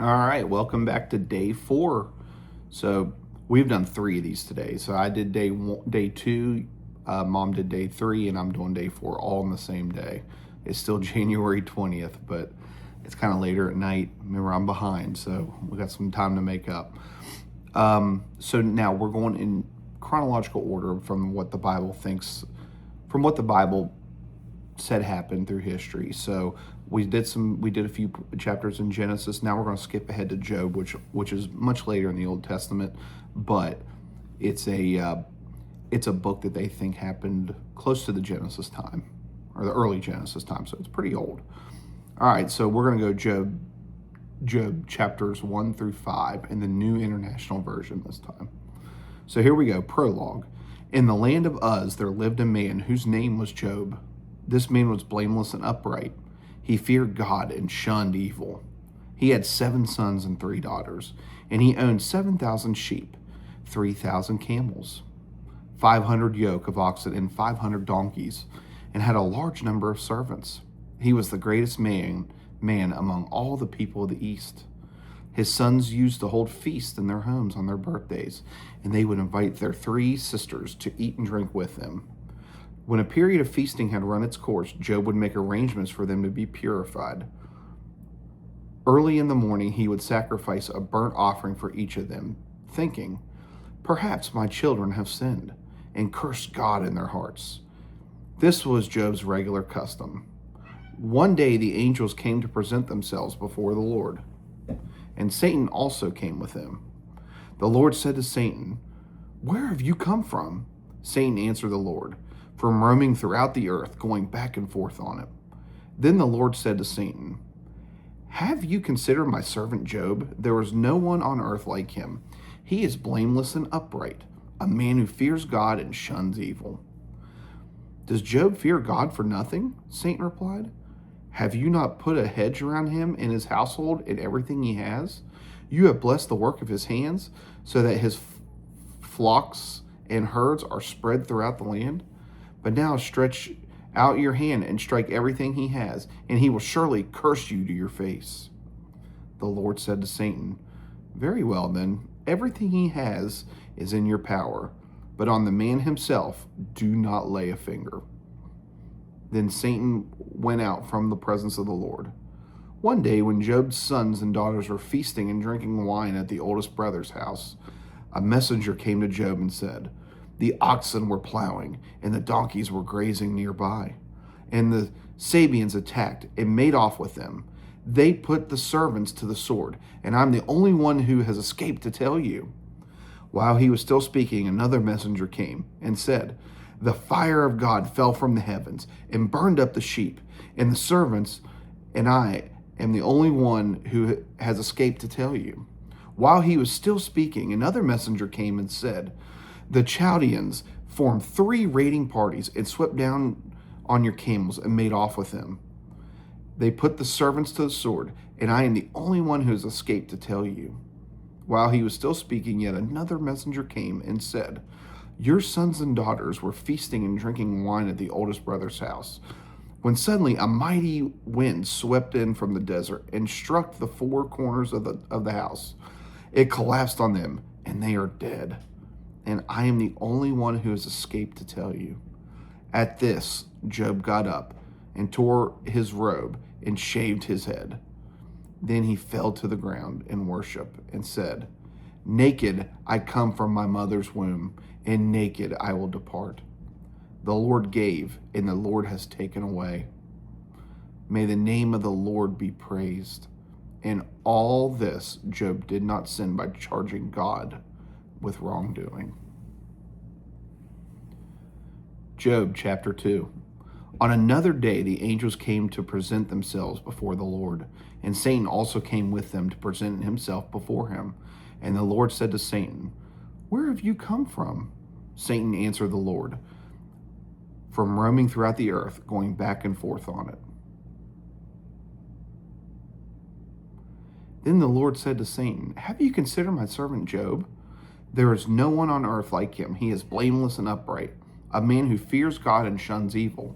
All right, welcome back to day 4. So we've done 3 of these today. So I did day 2, Mom did day 3, and I'm doing day 4 all in the same day. It's still January 20th, but it's kind of later at night. Remember, I'm behind, so we got some time to make up. So now we're going in chronological order from what the Bible said happened through history. So we did a few chapters in Genesis. Now we're going to skip ahead to Job, which is much later in the Old Testament, but it's a book that they think happened close to the Genesis time, or the early Genesis time. So it's pretty old. All right, so we're going to go Job chapters 1 through 5 in the New International Version this time. So here we go. Prologue. In the land of Uz there lived a man whose name was Job. This man was blameless and upright. He feared God and shunned evil. He had 7 sons and 3 daughters, and he owned 7,000 sheep, 3,000 camels, 500 yoke of oxen, and 500 donkeys, and had a large number of servants. He was the greatest man among all the people of the East. His sons used to hold feasts in their homes on their birthdays, and they would invite their 3 sisters to eat and drink with them. When a period of feasting had run its course, Job would make arrangements for them to be purified. Early in the morning, he would sacrifice a burnt offering for each of them, thinking, "Perhaps my children have sinned and cursed God in their hearts." This was Job's regular custom. One day the angels came to present themselves before the Lord, and Satan also came with them. The Lord said to Satan, "Where have you come from?" Satan answered the Lord, "From roaming throughout the earth, going back and forth on it." Then the Lord said to Satan, "Have you considered my servant Job? There is no one on earth like him. He is blameless and upright, a man who fears God and shuns evil." "Does Job fear God for nothing?" Satan replied. "Have you not put a hedge around him and his household and everything he has? You have blessed the work of his hands, so that his flocks and herds are spread throughout the land. But now stretch out your hand and strike everything he has, and he will surely curse you to your face." The Lord said to Satan, "Very well then, everything he has is in your power, but on the man himself do not lay a finger." Then Satan went out from the presence of the Lord. One day, when Job's sons and daughters were feasting and drinking wine at the oldest brother's house, a messenger came to Job and said, "The oxen were plowing, and the donkeys were grazing nearby, and the Sabeans attacked and made off with them. They put the servants to the sword, and I'm the only one who has escaped to tell you." While he was still speaking, another messenger came and said, "The fire of God fell from the heavens and burned up the sheep and the servants, and I am the only one who has escaped to tell you." While he was still speaking, another messenger came and said, "The Chaldeans formed 3 raiding parties and swept down on your camels and made off with them. They put the servants to the sword, and I am the only one who has escaped to tell you." While he was still speaking, yet another messenger came and said, "Your sons and daughters were feasting and drinking wine at the oldest brother's house, when suddenly a mighty wind swept in from the desert and struck the 4 corners of the house. It collapsed on them, and they are dead. And I am the only one who has escaped to tell you." At this, Job got up and tore his robe and shaved his head. Then he fell to the ground in worship and said, "Naked I come from my mother's womb, and naked I will depart. The Lord gave, and the Lord has taken away. May the name of the Lord be praised." In all this, Job did not sin by charging God with wrongdoing. Job chapter 2. On another day, the angels came to present themselves before the Lord, and Satan also came with them to present himself before him. And the Lord said to Satan, "Where have you come from?" Satan answered the Lord, "From roaming throughout the earth, going back and forth on it." Then the Lord said to Satan, "Have you considered my servant Job? There is no one on earth like him. He is blameless and upright, a man who fears God and shuns evil.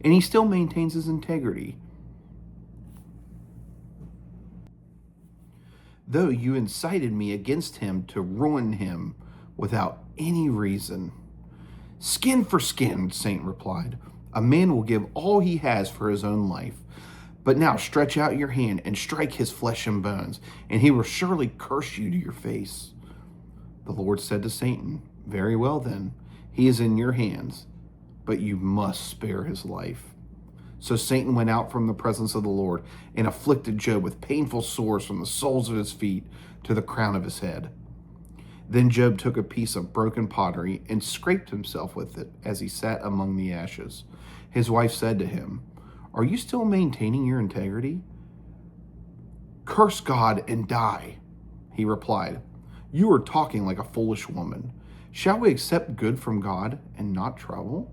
And he still maintains his integrity. though you incited me against him to ruin him without any reason." "Skin for skin," Satan replied. "A man will give all he has for his own life. But now stretch out your hand and strike his flesh and bones, and he will surely curse you to your face." The Lord said to Satan, "Very well then, he is in your hands, but you must spare his life." So Satan went out from the presence of the Lord and afflicted Job with painful sores from the soles of his feet to the crown of his head. Then Job took a piece of broken pottery and scraped himself with it as he sat among the ashes. His wife said to him, "Are you still maintaining your integrity?" "Curse God and die." He replied, "You are talking like a foolish woman. Shall we accept good from God and not trouble?"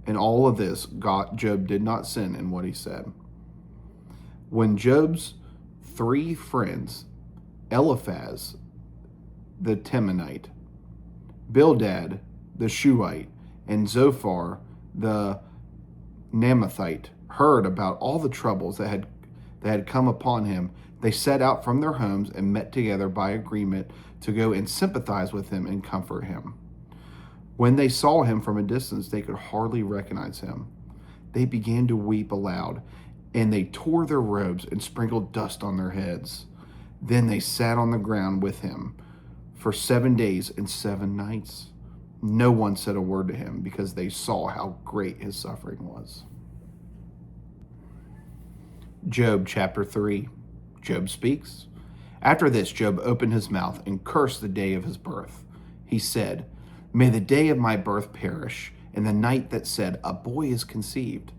In all of this, Job did not sin in what he said. When Job's three friends, Eliphaz the Temanite, Bildad the Shuhite, and Zophar the Naamathite, heard about all the troubles that had come upon him, they set out from their homes and met together by agreement to go and sympathize with him and comfort him. When they saw him from a distance, they could hardly recognize him. They began to weep aloud, and they tore their robes and sprinkled dust on their heads. Then they sat on the ground with him for 7 days and 7 nights. No one said a word to him because they saw how great his suffering was. Job chapter 3. Job speaks. After this, Job opened his mouth and cursed the day of his birth. He said, "May the day of my birth perish, and the night that said, 'A boy is conceived.'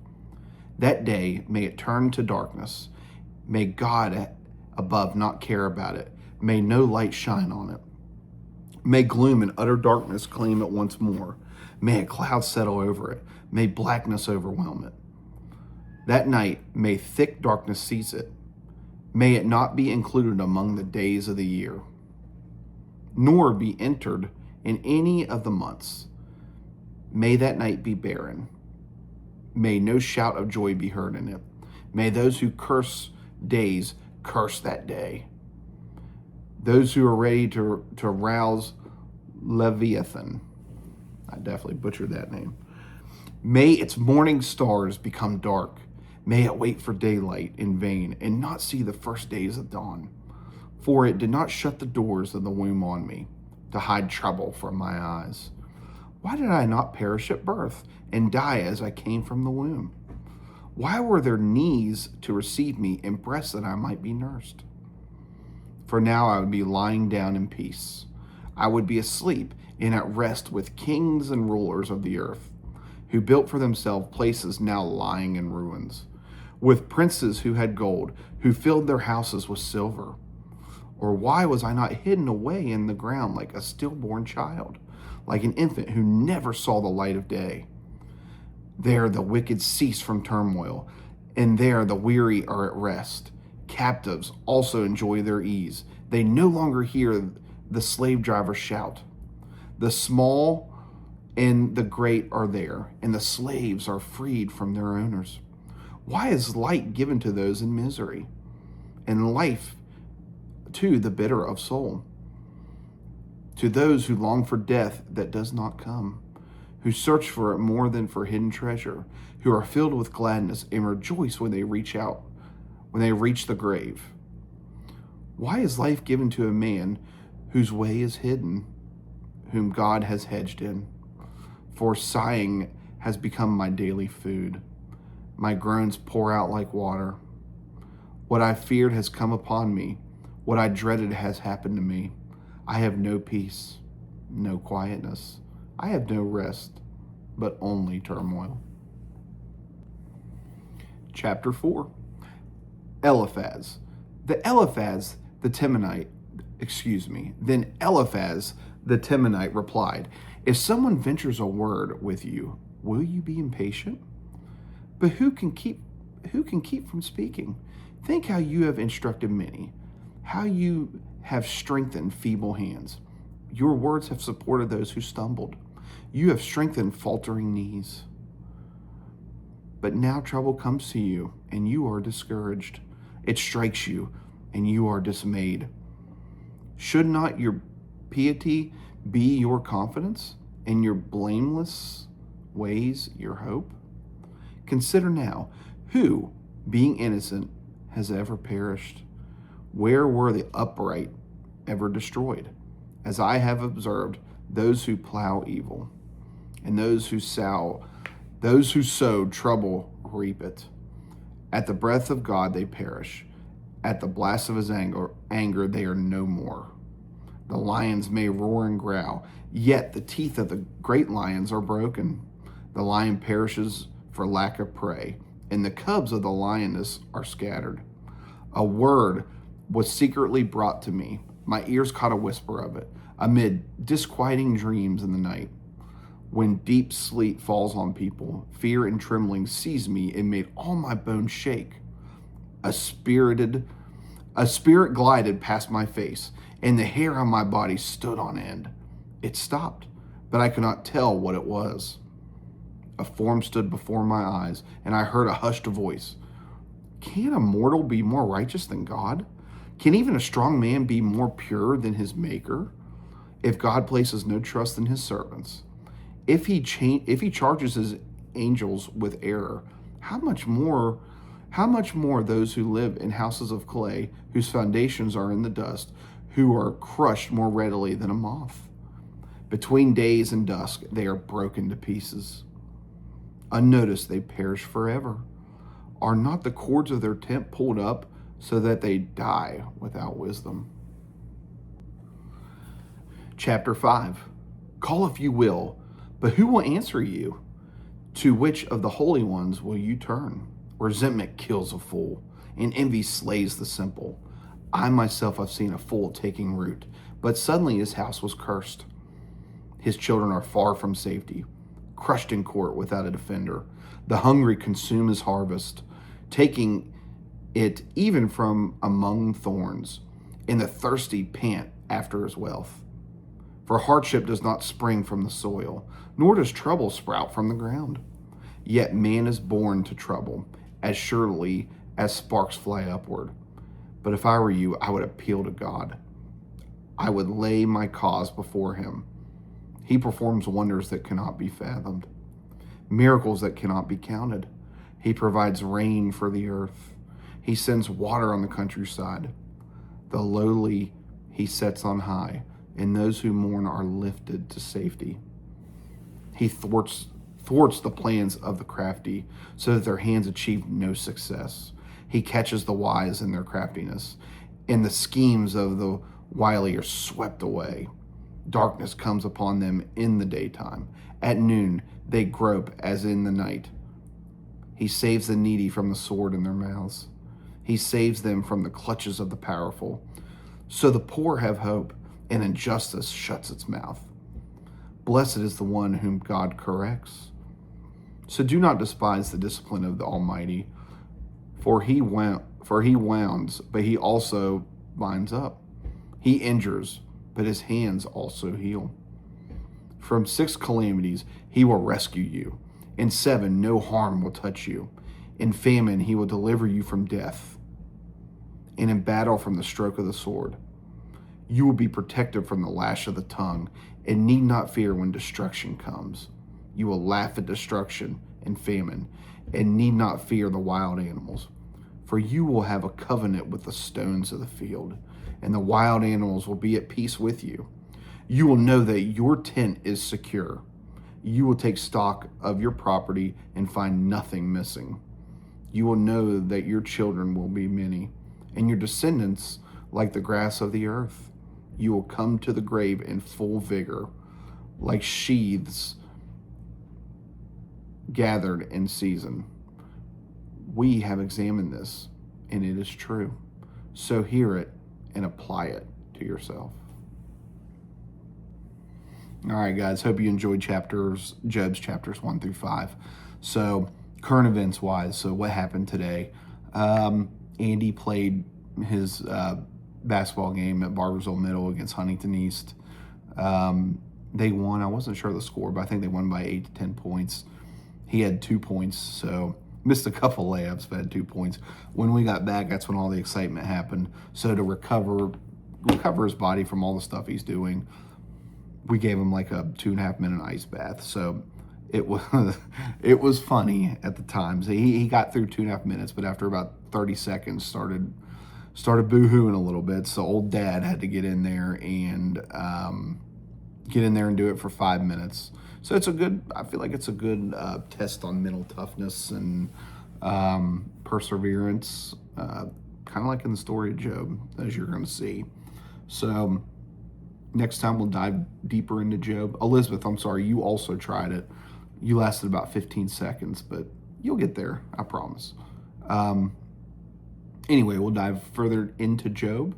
That day, may it turn to darkness. May God above not care about it. May no light shine on it. May gloom and utter darkness claim it once more. May a cloud settle over it. May blackness overwhelm it. That night, may thick darkness seize it. May it not be included among the days of the year, nor be entered in any of the months. May that night be barren. May no shout of joy be heard in it. May those who curse days curse that day. Those who are ready to rouse Leviathan." I definitely butchered that name. "May its morning stars become dark. May it wait for daylight in vain and not see the first days of dawn. For it did not shut the doors of the womb on me to hide trouble from my eyes. Why did I not perish at birth and die as I came from the womb? Why were there knees to receive me and breasts that I might be nursed? For now I would be lying down in peace. I would be asleep and at rest with kings and rulers of the earth, who built for themselves places now lying in ruins, with princes who had gold, who filled their houses with silver. Or why was I not hidden away in the ground like a stillborn child, like an infant who never saw the light of day? There the wicked cease from turmoil, and there the weary are at rest. Captives also enjoy their ease. They no longer hear the slave driver shout. The small and the great are there, and the slaves are freed from their owners. Why is light given to those in misery, and life to the bitter of soul? To those who long for death that does not come, who search for it more than for hidden treasure, who are filled with gladness and rejoice when they reach the grave. Why is life given to a man whose way is hidden, whom God has hedged in? For sighing has become my daily food. My groans pour out like water. What I feared has come upon me. What I dreaded has happened to me. I have no peace, no quietness. I have no rest, but only turmoil. Chapter 4. Eliphaz. Then Eliphaz the Temanite replied, "If someone ventures a word with you, will you be impatient? But who can keep from speaking? Think how you have instructed many, how you have strengthened feeble hands. Your words have supported those who stumbled. You have strengthened faltering knees. But now trouble comes to you, and you are discouraged. It strikes you, and you are dismayed. Should not your piety be your confidence, and your blameless ways your hope? Consider now, who, being innocent, has ever perished? Where were the upright ever destroyed? As I have observed, those who plow evil, and those who sow trouble reap it. At the breath of God they perish. At the blast of his anger they are no more. The lions may roar and growl, yet the teeth of the great lions are broken. The lion perishes for lack of prey, and the cubs of the lioness are scattered. A word was secretly brought to me. My ears caught a whisper of it, amid disquieting dreams in the night. When deep sleep falls on people, fear and trembling seized me and made all my bones shake. A spirit glided past my face, and the hair on my body stood on end. It stopped, but I could not tell what it was. A form stood before my eyes, and I heard a hushed voice. Can a mortal be more righteous than God? Can even a strong man be more pure than his maker? If God places no trust in his servants, if he charges his angels with error, how much more those who live in houses of clay, whose foundations are in the dust, who are crushed more readily than a moth? Between days and dusk, they are broken to pieces. Unnoticed, they perish forever. Are not the cords of their tent pulled up so that they die without wisdom? Chapter 5. Call if you will, but who will answer you? To which of the holy ones will you turn? Resentment kills a fool, and envy slays the simple. I myself have seen a fool taking root, but suddenly his house was cursed. His children are far from safety, crushed in court without a defender. The hungry consume his harvest, taking it even from among thorns, and the thirsty pant after his wealth. For hardship does not spring from the soil, nor does trouble sprout from the ground. Yet man is born to trouble, as surely as sparks fly upward. But if I were you, I would appeal to God. I would lay my cause before him. He performs wonders that cannot be fathomed, miracles that cannot be counted. He provides rain for the earth. He sends water on the countryside. The lowly he sets on high, and those who mourn are lifted to safety. He thwarts the plans of the crafty, so that their hands achieve no success. He catches the wise in their craftiness, and the schemes of the wily are swept away. Darkness comes upon them in the daytime. At noon they grope as in the night. He saves the needy from the sword in their mouths. He saves them from the clutches of the powerful. So the poor have hope, and injustice shuts its mouth. Blessed is the one whom God corrects. So do not despise the discipline of the Almighty, for he wounds, but he also binds up. He injures, but his hands also heal. From 6 calamities he will rescue you. In 7 no harm will touch you. In famine he will deliver you from death, and in battle from the stroke of the sword. You will be protected from the lash of the tongue, and need not fear when destruction comes. You will laugh at destruction and famine, and need not fear the wild animals. For you will have a covenant with the stones of the field, and the wild animals will be at peace with you. You will know that your tent is secure. You will take stock of your property and find nothing missing. You will know that your children will be many, and your descendants like the grass of the earth. You will come to the grave in full vigor, like sheaves gathered in season. We have examined this, and it is true. So hear it and apply it to yourself. All right, guys, hope you enjoyed Job's chapters 1 through 5. So current events wise, so what happened today? Andy played his basketball game at Barbersville Middle against Huntington East. They won. I wasn't sure of the score, but I think they won by 8 to 10 points. He had 2 points, so missed a couple layups, but had 2 points. When we got back, that's when all the excitement happened. So to recover recover his body from all the stuff he's doing. We gave him like a 2.5 minute ice bath. So it was it was funny at the times. He got through 2.5 minutes, but after about 30 seconds started boo-hooing a little bit. So old dad had to get in there and do it for 5 minutes. So I feel like it's a good test on mental toughness and perseverance, kind of like in the story of Job, as you're going to see. So next time we'll dive deeper into Job. Elizabeth, I'm sorry, you also tried it. You lasted about 15 seconds, but you'll get there, I promise. Anyway, we'll dive further into Job,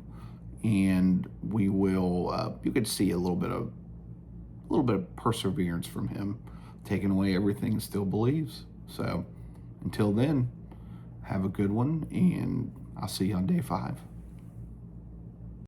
and we will. You could see a little bit of perseverance from him, taking away everything and still believes. So, until then, have a good one, and I'll see you on day 5.